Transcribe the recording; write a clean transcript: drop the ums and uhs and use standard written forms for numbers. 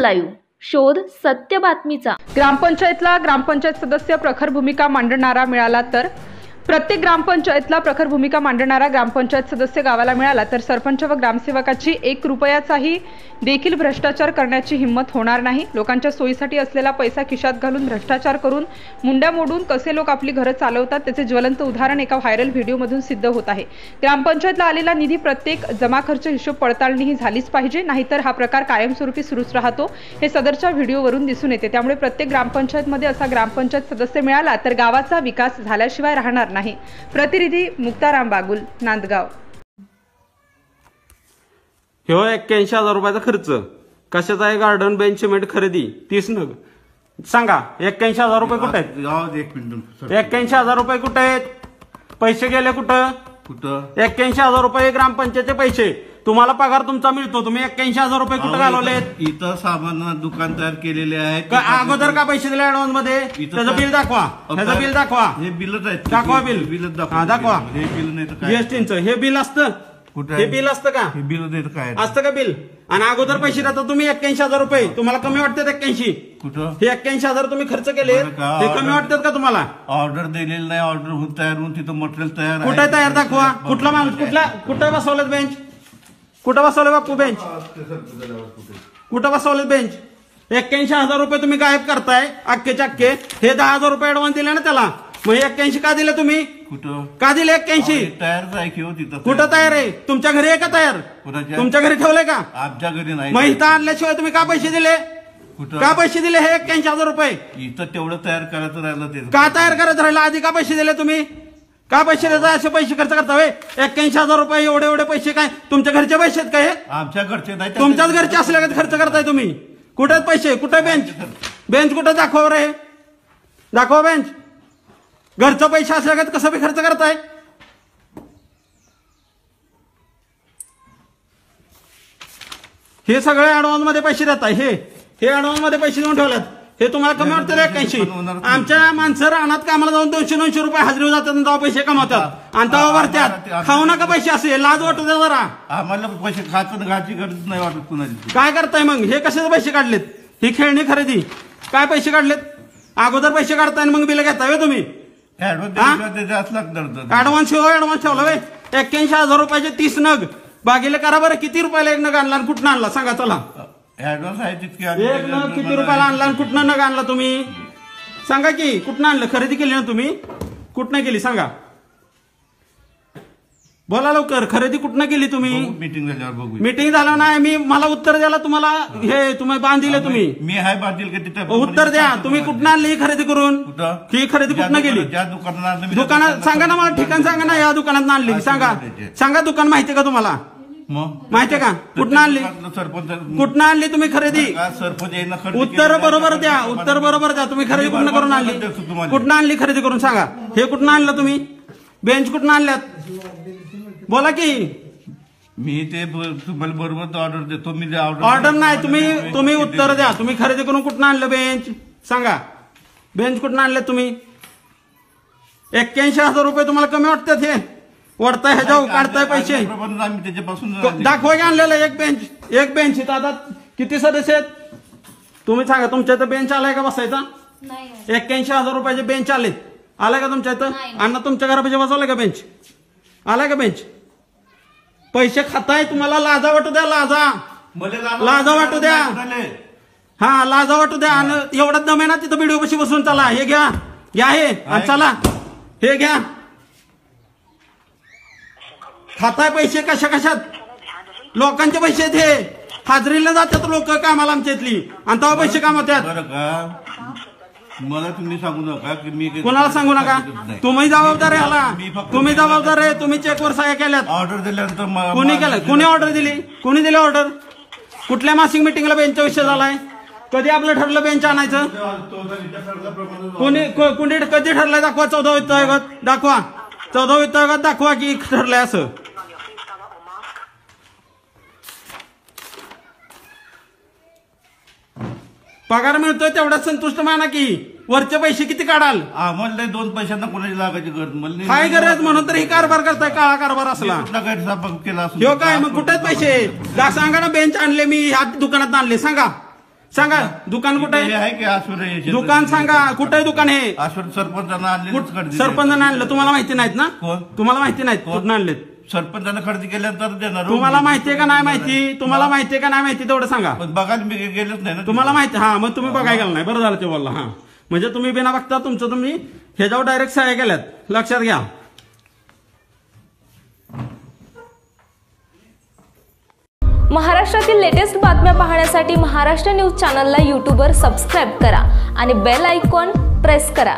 Live, शोध सत्य बातमीचा। ग्रामपंचायतला ग्रामपंचायत सदस्य प्रखर भूमिका मांडणारा मिळाला तर प्रत्येक ग्रामपंचायतला प्रखर भूमिका मांडणारा ग्रामपंचायत सदस्य गावाला मिळाला तर सरपंच व ग्रामसेवकाची 1 रुपयाचाही देखील भ्रष्टाचार करण्याची हिंमत होणार नाही। लोकांच्या सोयीसाठी असलेला पैसा खिशात घालून भ्रष्टाचार करून मुंड्या मोडून कसे लोक आपली घरे चालवतात त्याचे ज्वलंत उदाहरण एका व्हायरल व्हिडिओमधून सिद्ध होत आहे। ग्रामपंचायतला आलेला निधी प्रत्येक जमा खर्च हिशोब पडताळणी ही झालीच पाहिजे, नाहीतर हा प्रकार कायमस्वरूपी सुरूच राहतो हे सदरच्या व्हिडिओवरून दिसून येते। त्यामुळे प्रत्येक ग्रामपंचायतमध्ये असा ग्रामपंचायत सदस्य मिळाला तर गावाचा विकास झाल्याशिवाय राहणार नाही। प्रतिनिधी मुक्ताराम बागुल, नांदगाव। 81,000 रुपयाचा खर्च कशाचा आहे? गार्डन बेंच सिमेंट खरेदी 30 नग। सांगा 81,000 रुपये कुठे आहेत? 81,000 रुपये कुठे आहेत? पैसे गेले कुठं? 81,000 रुपये ग्रामपंचायतचे पैसे तुम्हाला पगार तुमचा मिळतो, तुम्ही 81,000 रुपये कुठे घालवलेत? इथं सामान दुकान तयार केलेले आहेत। अगोदर का पैसे दिले ऍडव्हान्स मध्ये? त्याचं बिल दाखवा, त्याचं बिल दाखवा। हे बिलच आहेत, दाखवा बिल, बिलच दाखवा। हे बिल नाही तर काय? जीएसटीचं हे बिल असतं? हे बिल असतं का? हे बिल नाही तर काय असतं का बिल? आणि अगोदर पैसे देता तुम्ही 81,000 रुपये, तुम्हाला कमी वाटतात 81? कुठं? हे 81,000 तुम्ही खर्च केले हे कमी वाटतात का तुम्हाला? ऑर्डर दिलेली नाही, ऑर्डर होऊन तयार होऊन तिथं मटेरियल तयार आहे। कुठे तयार दाखवा? कुठला माणूस कुठं बसवलेत बेंच? कुठं बसवले बापू बेंच? कुठं बसवलेत बेंच? 81,000 रुपये तुम्ही गायब करताय अख्खेच्या अख्खे। हे 10,000 रुपये ऍडव्हान्स दिले ना त्याला, मग 81 का दिले तुम्ही? कुठं का दिले 81? तयारच आहे की हो तिथं। कुठं तयार आहे? तुमच्या घरी आहे का तयार? तुमच्या घरी ठेवलंय का? आमच्या घरी नाही। मग इथं आणल्याशिवाय तुम्ही का पैसे दिले? कुठं का पैसे दिले हे 81,000 रुपये? इथं तेवढं तयार करायचं राहिलं ते का तयार करायचं राहिलं? आधी का पैसे दिले तुम्ही? का पैसे देता? असे पैसे खर्च करता? 81,000 रुपये एवढे पैसे काय तुमच्या घरचे पैसे आहेत काय? आमच्या घरचे नाही, तुमच्याच घरचे असल्या खर्च करताय तुम्ही। कुठे पैसे? कुठे बेंच? बेंच कुठं? दाखवा रे, दाखवा बेंच। घरचं पैसे असल्या कसं बी खर्च करताय? हे सगळे ऍडव्हान्स मध्ये पैसे देताय। हे ऍडव्हान्स मध्ये पैसे देऊन ठेवल्यात, हे तुम्हाला कमी वाटतं 81? आमच्या माणसं रानात कामाला जाऊन 200-900 रुपये हजेरी जातात, तेव्हा पैसे कमावतात आणि तेव्हा भरतात। खाऊ नका पैसे असे, लाज वाटू द्या जरा। आम्हाला पैसे खायचं घाची गरज नाही वाटत कुणाची। काय करताय मग? हे कशाचे पैसे काढलेत? ही खेळणी खरेदी काय पैसे काढलेत? अगोदर पैसे काढताय मग बिल घेताय तुम्ही? ऍडव्हान्स ठेवला 81,000 रुपयाचे 30 नग बागेला करा बरं। किती रुपयाला 1 नग आणला आणि कुठं आणला सांगा? चला, ऍडव्हान्स आहे तितके। 1 नग किती रुपयाला आणला आणि कुठनं नग आणला तुम्ही? सांगा की कुठनं आणलं? खरेदी केली ना तुम्ही? कुठनं केली सांगा? बोला लवकर, खरेदी कुठनं केली तुम्ही? मीटिंग झाल्यावर बघू। मीटिंग झालं नाही, मला उत्तर द्यायला तुम्हाला हे तुम्ही बांधिले तुम्ही। मी हाय बांधील का तिथं? उत्तर द्या, तुम्ही कुठनं आणली ही खरेदी करून? ही खरेदी कुठनं केली? ज्या दुकानात दुकानात सांगा ना, मला ठिकाण सांगा ना, या दुकानात आणली सांगा। सांगा दुकान माहितीये का तुम्हाला? माहितीये का? कुठनं आणली? कुठनं आणली तुम्ही खरेदी? सरपंच उत्तर बरोबर द्या, उत्तर बरोबर द्या। तुम्ही खरेदी कुठनं करून आणली? कुठनं आणली खरेदी करून सांगा? हे कुठनं आणलं तुम्ही? बेंच कुठनं आणल्यात? बोला की। मी ते तुम्हाला बरोबर ऑर्डर देतो। मी ऑर्डर नाही, तुम्ही उत्तर द्या। तुम्ही खरेदी करून कुठनं आणलं बेंच सांगा? बेंच कुठनं आणले तुम्ही? 81,000 रुपये तुम्हाला कमी वाटतात? हे वरताय ह्याच्यावर काढताय पैसे? त्याच्यापासून दाखवा की आणलेलं एक बेंच इथं। आता किती सदस्य आहेत तुम्ही सांगा? तुमच्या इथं बेंच आलाय का बसायचा? 81,000 रुपयाचे बेंच आले? आलाय का तुमच्या इथं? अण्णा तुमच्या घरापाशी बसवलाय का बेंच? आलाय का बेंच? पैसे खाताय, तुम्हाला लाजा वाटू द्या, लाजा वाटू द्या। हा, लाजा वाटू द्या। आणि एवढा दम आहे ना तिथं व्हिडिओ पाशी बसून चला, हे घ्या हे आणि चला, हे घ्या। खाताय पैसे कशात? लोकांचे पैसे आहेत हे, हाजरीला जातात लोक कामाला आमच्या इथली आणि तेव्हा पैसे कामावतात। मला तुम्ही सांगू नका की मी कोणाला सांगू नका, तुम्ही जबाबदार आहे। तुम्ही जबाबदार आहे, तुम्ही चेकवर सह्या केल्यात। ऑर्डर दिल्यानंतर कोणी केलं? कोणी ऑर्डर दिली? कोणी दिली ऑर्डर? कुठल्या मासिक मिटिंगला बेंचचा विषय झालाय? कधी आपलं ठरलं बेंच आणायचं? कोणी कधी ठरलंय? दाखवा 14 वित्त आयोगात, दाखवा 14 वित्त आयोगात दाखवा की ठरलंय असं। पगार मिळतोय तेवढाच संतुष्ट माना की, वरचे पैसे किती काढाल? आम्हाला 2 पैशांना कोणाची लागायची गरज मला काय गरज? म्हणून तर ही कारभार करताय, काळा कारभार असला केला काय? मग कुठेच पैसे सांगा ना? बेंच आणले मी ह्या दुकानात आणले सांगा? सांगा दुकान कुठे हे आहे? आहे की आश्वर दुकान सांगा कुठे आहे दुकान हे? आश्वर सरपंचांना आणले सरपंचाने आणलं तुम्हाला माहिती नाहीत ना? कोण? तुम्हाला माहिती नाहीत कुठून आणलेत? सरपंचानं खरेदी केल्यानंतर देणार. तुम्हाला माहितीये का नाही माहिती? तुम्हाला माहितीये का नाही माहिती तेवढं सांगा. पण बघायला मी गेलोच नाही ना. तुम्हाला माहिती हा मग तुम्ही बघायला गेला नाही. बरं झालं ते बोलला. हा म्हणजे तुम्ही बिना बघता तुमचं तुम्ही ह्याच्यावर डायरेक्ट सह्या केल्यात. लक्षात घ्या. महाराष्ट्रातील लेटेस्ट बातम्या पाहण्यासाठी महाराष्ट्र न्यूज चॅनलला यूट्यूबवर सबस्क्राईब करा आणि बेल आयकॉन प्रेस करा.